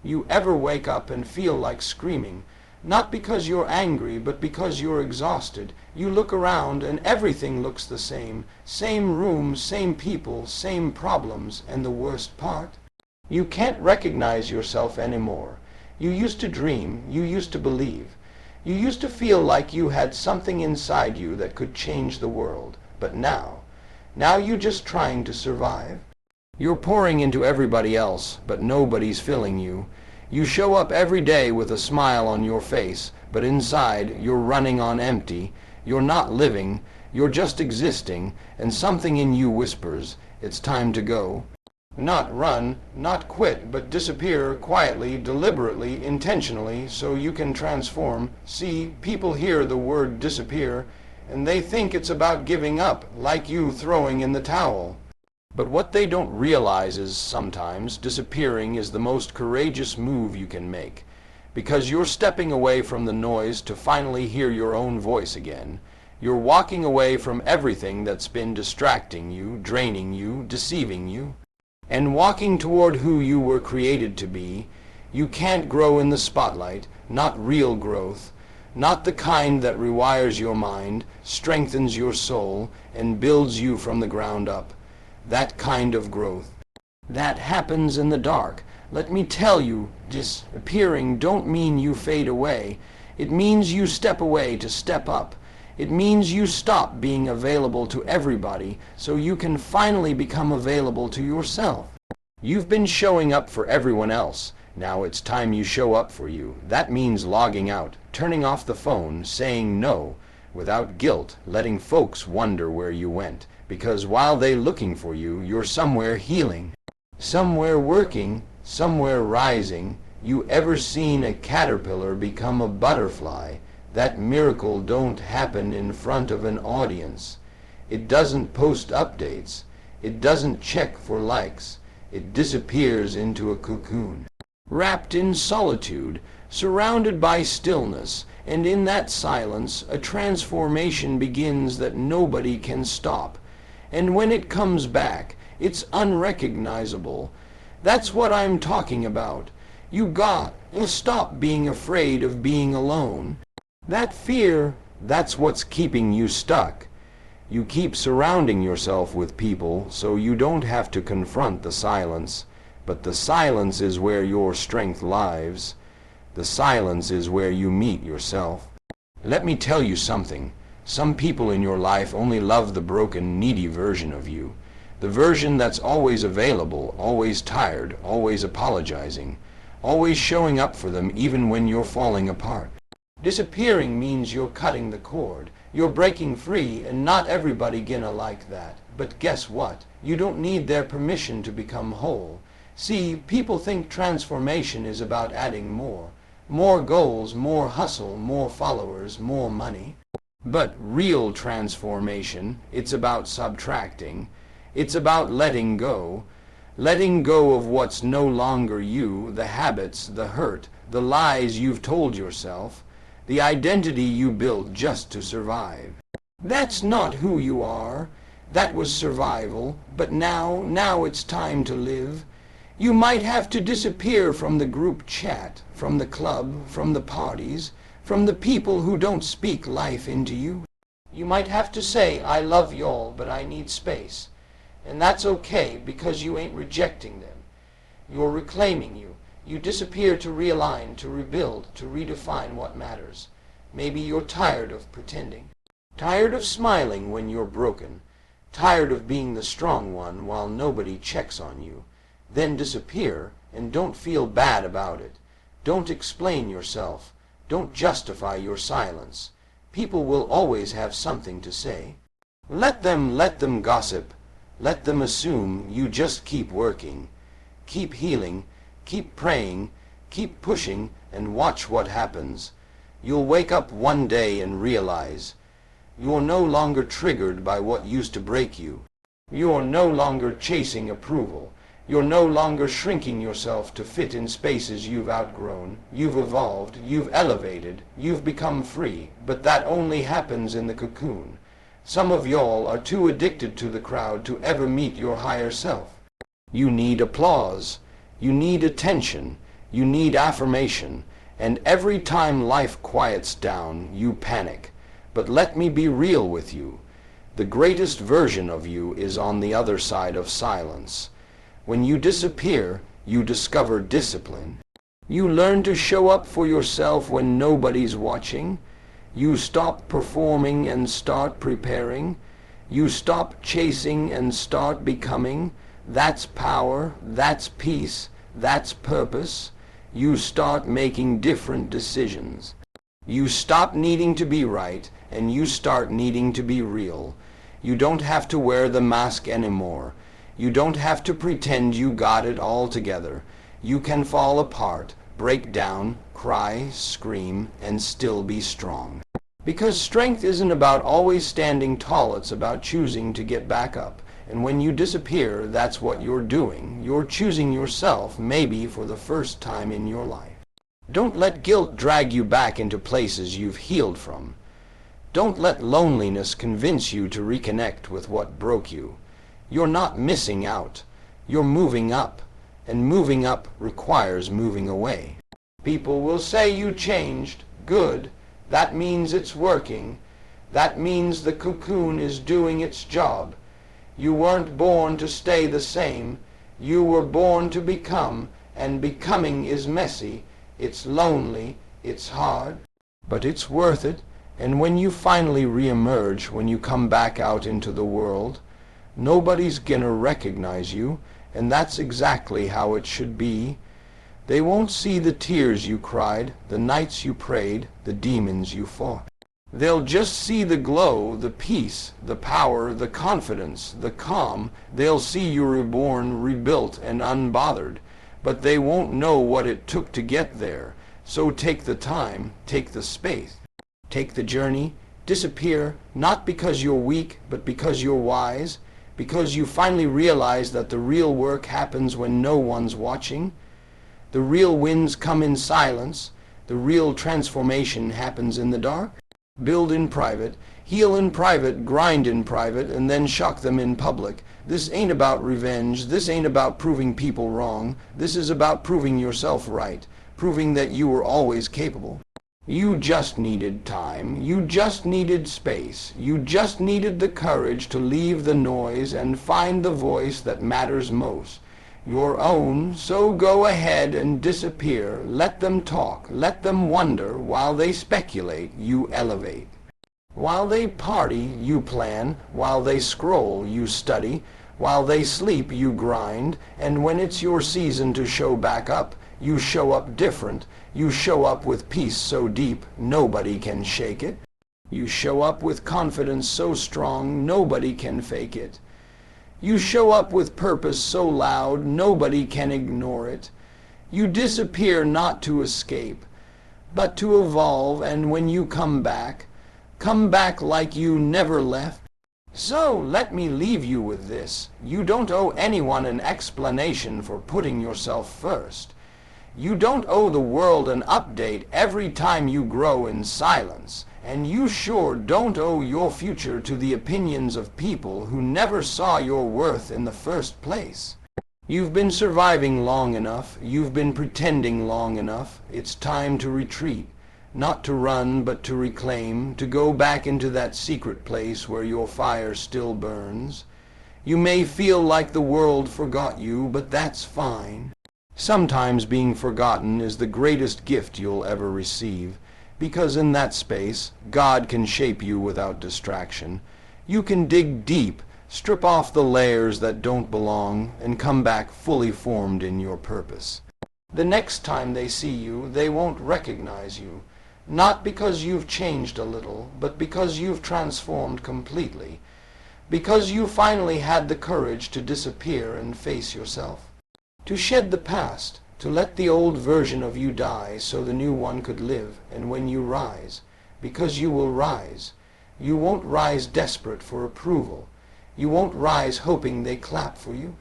You ever wake up and feel like screaming? Not because you're angry, but because you're exhausted. You look around and everything looks the same. Same room, same people, same problems, and the worst part? You can't recognize yourself anymore. You used to dream, you used to believe. You used to feel like you had something inside you that could change the world. But now you're just trying to survive. You're pouring into everybody else, but nobody's filling you. You show up every day with a smile on your face, but inside you're running on empty. You're not living, you're just existing, and something in you whispers, it's time to go. Not run, not quit, but disappear quietly, deliberately, intentionally, so you can transform. See, people hear the word disappear, and they think it's about giving up, like you throwing in the towel. But what they don't realize is sometimes disappearing is the most courageous move you can make, because you're stepping away from the noise to finally hear your own voice again. You're walking away from everything that's been distracting you, draining you, deceiving you, and walking toward who you were created to be. You can't grow in the spotlight, not real growth, not the kind that rewires your mind, strengthens your soul, and builds you from the ground up. That kind of growth. That happens in the dark. Let me tell you, disappearing don't mean you fade away. It means you step away to step up. It means you stop being available to everybody so you can finally become available to yourself. You've been showing up for everyone else. Now it's time you show up for you. That means logging out, turning off the phone, saying no, without guilt, letting folks wonder where you went. Because while they're looking for you, you're somewhere healing, somewhere working, somewhere rising. You ever seen a caterpillar become a butterfly? That miracle don't happen in front of an audience. It doesn't post updates. It doesn't check for likes. It disappears into a cocoon, wrapped in solitude, surrounded by stillness, and in that silence a transformation begins that nobody can stop. And when it comes back, it's unrecognizable. That's what I'm talking about. You got to stop being afraid of being alone. That fear, that's what's keeping you stuck. You keep surrounding yourself with people so you don't have to confront the silence. But the silence is where your strength lies. The silence is where you meet yourself. Let me tell you something. Some people in your life only love the broken, needy version of you. The version that's always available, always tired, always apologizing, always showing up for them even when you're falling apart. Disappearing means you're cutting the cord. You're breaking free, and not everybody gonna like that. But guess what? You don't need their permission to become whole. See, people think transformation is about adding more. More goals, more hustle, more followers, more money. But real transformation, it's about subtracting. It's about letting go of what's no longer you, the habits, the hurt, the lies you've told yourself, the identity you built just to survive. That's not who you are. That was survival. But now it's time to live. You might have to disappear from the group chat, from the club, from the parties, from the people who don't speak life into you. You might have to say, I love y'all, but I need space. And that's okay, because you ain't rejecting them. You're reclaiming you. You disappear to realign, to rebuild, to redefine what matters. Maybe you're tired of pretending. Tired of smiling when you're broken. Tired of being the strong one while nobody checks on you. Then disappear, and don't feel bad about it. Don't explain yourself. Don't justify your silence. People will always have something to say. Let them gossip. Let them assume. You just keep working. Keep healing. Keep praying. Keep pushing, and watch what happens. You'll wake up one day and realize you're no longer triggered by what used to break you. You're no longer chasing approval. You're no longer shrinking yourself to fit in spaces you've outgrown. You've evolved, you've elevated, you've become free, but that only happens in the cocoon. Some of y'all are too addicted to the crowd to ever meet your higher self. You need applause. You need attention. You need affirmation, and every time life quiets down, you panic. But let me be real with you. The greatest version of you is on the other side of silence. When you disappear, you discover discipline. You learn to show up for yourself when nobody's watching. You stop performing and start preparing. You stop chasing and start becoming. That's power, that's peace, that's purpose. You start making different decisions. You stop needing to be right, and you start needing to be real. You don't have to wear the mask anymore. You don't have to pretend you got it all together. You can fall apart, break down, cry, scream, and still be strong. Because strength isn't about always standing tall, it's about choosing to get back up. And when you disappear, that's what you're doing. You're choosing yourself, maybe for the first time in your life. Don't let guilt drag you back into places you've healed from. Don't let loneliness convince you to reconnect with what broke you. You're not missing out. You're moving up. And moving up requires moving away. People will say you changed. Good. That means it's working. That means the cocoon is doing its job. You weren't born to stay the same. You were born to become, and becoming is messy. It's lonely. It's hard. But it's worth it. And when you finally reemerge, when you come back out into the world, nobody's gonna recognize you, and that's exactly how it should be. They won't see the tears you cried, the nights you prayed, the demons you fought. They'll just see the glow, the peace, the power, the confidence, the calm. They'll see you reborn, rebuilt, and unbothered. But they won't know what it took to get there. So take the time, take the space, take the journey, disappear, not because you're weak, but because you're wise, because you finally realize that the real work happens when no one's watching. The real wins come in silence. The real transformation happens in the dark. Build in private, heal in private, grind in private, and then shock them in public. This ain't about revenge. This ain't about proving people wrong. This is about proving yourself right, proving that you were always capable. You just needed time. You just needed space. You just needed the courage to leave the noise and find the voice that matters most, your own. So go ahead and disappear. Let them talk. Let them wonder. While they speculate, you elevate. While they party, you plan. While they scroll, you study. While they sleep, you grind. And when it's your season to show back up, you show up different. You show up with peace so deep, nobody can shake it. You show up with confidence so strong, nobody can fake it. You show up with purpose so loud, nobody can ignore it. You disappear not to escape, but to evolve, and when you come back like you never left. So let me leave you with this. You don't owe anyone an explanation for putting yourself first. You don't owe the world an update every time you grow in silence. And you sure don't owe your future to the opinions of people who never saw your worth in the first place. You've been surviving long enough. You've been pretending long enough. It's time to retreat. Not to run, but to reclaim, to go back into that secret place where your fire still burns. You may feel like the world forgot you, but that's fine. Sometimes being forgotten is the greatest gift you'll ever receive, because in that space, God can shape you without distraction. You can dig deep, strip off the layers that don't belong, and come back fully formed in your purpose. The next time they see you, they won't recognize you, not because you've changed a little, but because you've transformed completely, because you finally had the courage to disappear and face yourself. To shed the past, to let the old version of you die so the new one could live. And when you rise, because you will rise, you won't rise desperate for approval. You won't rise hoping they clap for you.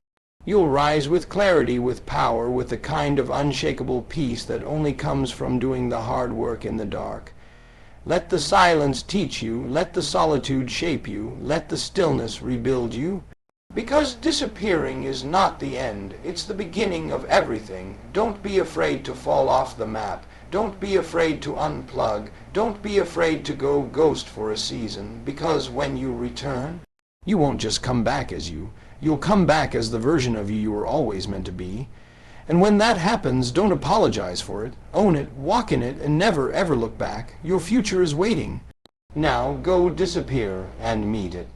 You'll rise with clarity, with power, with the kind of unshakable peace that only comes from doing the hard work in the dark. Let the silence teach you. Let the solitude shape you. Let the stillness rebuild you. Because disappearing is not the end, it's the beginning of everything. Don't be afraid to fall off the map. Don't be afraid to unplug. Don't be afraid to go ghost for a season, because when you return, you won't just come back as you. You'll come back as the version of you were always meant to be. And when that happens, don't apologize for it. Own it, walk in it, and never ever look back. Your future is waiting. Now go disappear and meet it.